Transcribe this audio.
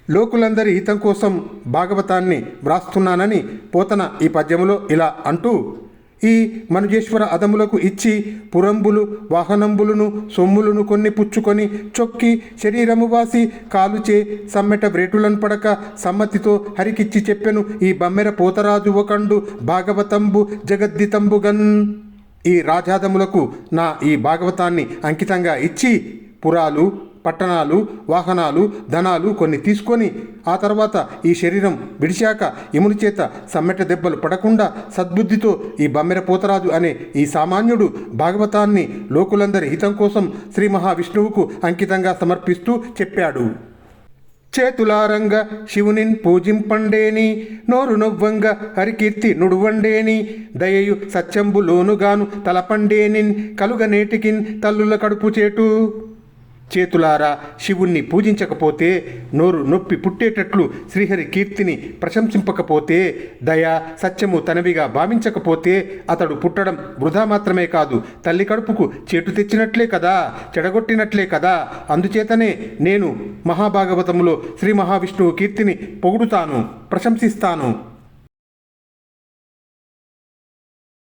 లోకులందరి హితం కోసం భాగవతాన్ని వ్రాస్తున్నానని పోతన ఈ పద్యములో ఇలా అంటూ, ఈ మనుజేశ్వర అదములకు ఇచ్చి పురంబులు వాహనంబులును సొమ్ములను కొన్ని పుచ్చుకొని చొక్కి శరీరము వాసి కాలుచే సమ్మెట వ్రేటులను పడక సమ్మతితో హరికిచ్చి చెప్పెను ఈ బమ్మెర పోతరాజు ఒకండు భాగవతంబు జగద్దితంబుగన్. ఈ రాజాదములకు నా ఈ భాగవతాన్ని అంకితంగా ఇచ్చి పురాలు పట్టణాలు వాహనాలు ధనాలు కొన్ని తీసుకొని ఆ తర్వాత ఈ శరీరం విడిచాక యముని చేత సమ్మెట దెబ్బలు పడకుండా సద్బుద్ధితో ఈ బమ్మెర పోతరాజు అనే ఈ సామాన్యుడు భాగవతాన్ని లోకులందరి హితం కోసం శ్రీ మహావిష్ణువుకు అంకితంగా సమర్పిస్తూ చెప్పాడు. చేతులారంగ శివునిన్ పూజింపండేని నోరు నొవ్వంగ హరికీర్తి నుడువండేని దయయు సత్యంబులోనుగాను తలపండేనిన్ కలుగనేటికిన్ తల్లుల కడుపు చేటు. చేతులారా శివుణ్ణి పూజించకపోతే, నోరు నొప్పి పుట్టేటట్లు శ్రీహరి కీర్తిని ప్రశంసింపకపోతే, దయ సత్యము తనవిగా భావించకపోతే అతడు పుట్టడం వృధా మాత్రమే కాదు, తల్లి కడుపుకు చేటు తెచ్చినట్లే కదా, చెడగొట్టినట్లే కదా. అందుచేతనే నేను మహాభాగవతములో శ్రీ మహావిష్ణువు కీర్తిని పొగుడుతాను, ప్రశంసిస్తాను.